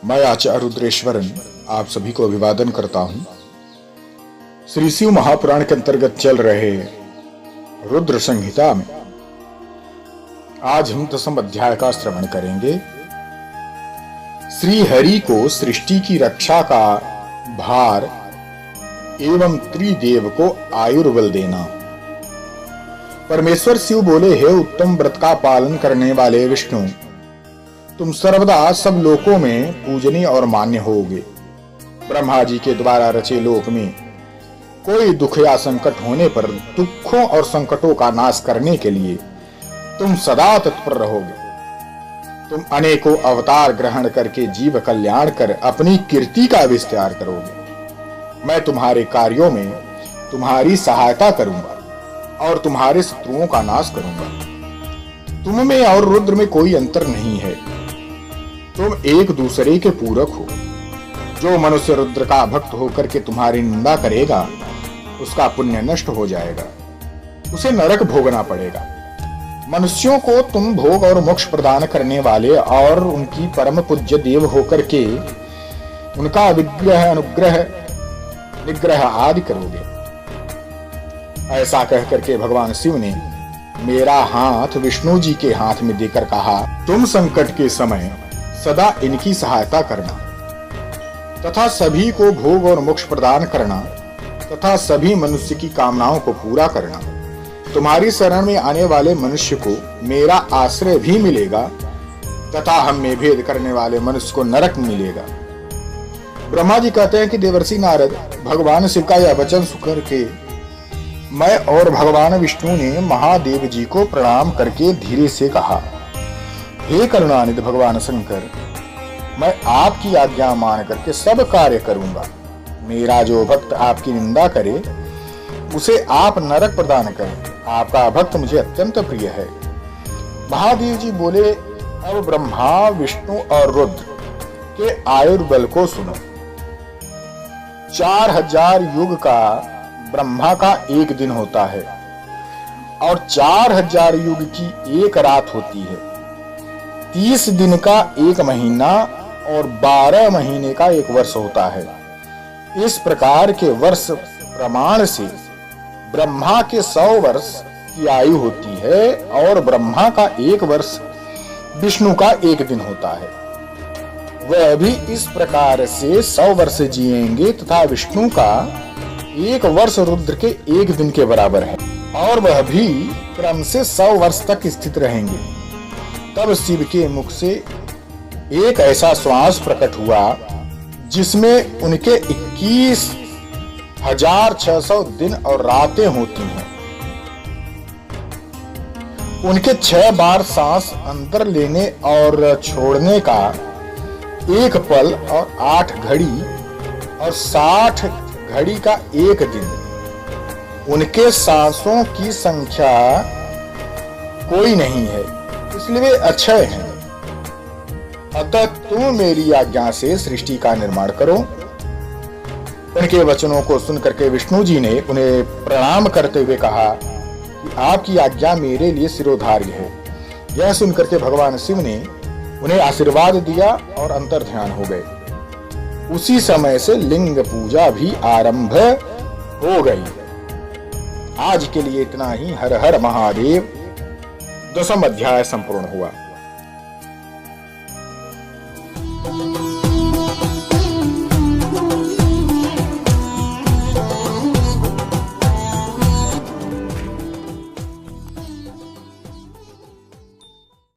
मैं आचार्य रुद्रेश्वरन आप सभी को अभिवादन करता हूं। श्री शिव महापुराण के अंतर्गत चल रहे रुद्र संहिता में आज हम 10वें अध्याय का श्रवण करेंगे। श्री हरि को सृष्टि की रक्षा का भार एवं त्रिदेव को आयुर्बल देना। परमेश्वर शिव बोले, हे उत्तम व्रत का पालन करने वाले विष्णु, तुम सर्वदा सब लोकों में पूजनीय और मान्य होगे। ब्रह्मा जी के द्वारा रचे लोक में कोई दुख या संकट होने पर दुखों और संकटों का नाश करने के लिए तुम सदा तत्पर रहोगे। तुम अनेकों अवतार ग्रहण करके जीव कल्याण कर अपनी कीर्ति का विस्तार करोगे। मैं तुम्हारे कार्यों में तुम्हारी सहायता करूंगा और तुम्हारे शत्रुओं का नाश करूंगा। तुम में और रुद्र में कोई अंतर नहीं है, तुम एक दूसरे के पूरक हो। जो मनुष्य रुद्र का भक्त होकर के तुम्हारी निंदा करेगा उसका पुण्य नष्ट हो जाएगा, उसे नरक भोगना पड़ेगा। मनुष्यों को तुम भोग और मोक्ष प्रदान करने वाले और उनकी परम पूज्य देव होकर के उनका विग्रह अनुग्रह निग्रह आदि करोगे। ऐसा कहकर के भगवान शिव ने मेरा हाथ विष्णु जी के हाथ में देकर कहा, तुम संकट के समय सदा इनकी सहायता करना तथा सभी को भोग और मोक्ष प्रदान करना तथा सभी मनुष्य की कामनाओं को पूरा करना। तुम्हारी शरण में आने वाले मनुष्य को मेरा आश्रय भी मिलेगा तथा हम में भेद करने वाले मनुष्य को नरक मिलेगा। ब्रह्मा जी कहते हैं कि देवर्षि नारद भगवान शिव का यह वचन सुनकर के मैं और भगवान विष्णु ने महादेव जी को प्रणाम करके धीरे से कहा, हे करुणानिधि भगवान शंकर, मैं आपकी आज्ञा मान करके सब कार्य करूंगा। मेरा जो भक्त आपकी निंदा करे उसे आप नरक प्रदान करें। आपका भक्त मुझे अत्यंत प्रिय है। महादेव जी बोले, अब ब्रह्मा विष्णु और रुद्र के आयुर्बल को सुनो। 4000 युग का ब्रह्मा का एक दिन होता है और 4000 युग की एक रात होती है। 30 दिन का एक महीना और 12 महीने का एक वर्ष होता है। इस प्रकार के वर्ष प्रमाण से ब्रह्मा के 100 वर्ष की आयु होती है और ब्रह्मा का एक वर्ष विष्णु का एक दिन होता है। वह भी इस प्रकार से 100 वर्ष जिएंगे तथा विष्णु का एक वर्ष रुद्र के एक दिन के बराबर है और वह भी क्रम से 100 वर्ष तक स्थित रहेंगे। तब शिव के मुख से एक ऐसा श्वास प्रकट हुआ जिसमें उनके 21,600 दिन और रातें होती हैं। उनके 6 बार सांस अंदर लेने और छोड़ने का एक पल और 8 घड़ी और 60 घड़ी का एक दिन। उनके सांसों की संख्या कोई नहीं है, इसलिए वे अक्षय हैं। अतः तुम मेरी आज्ञा से सृष्टि का निर्माण करो। उनके वचनों को सुनकर के विष्णु जी ने उन्हें प्रणाम करते हुए कहा कि आपकी आज्ञा मेरे लिए शिरोधार्य है। यह सुनकर के भगवान शिव ने उन्हें आशीर्वाद दिया और अंतर ध्यान हो गए। उसी समय से लिंग पूजा भी आरंभ हो गई। आज के लिए इतना ही। हर हर महादेव। 10वां अध्याय संपूर्ण हुआ।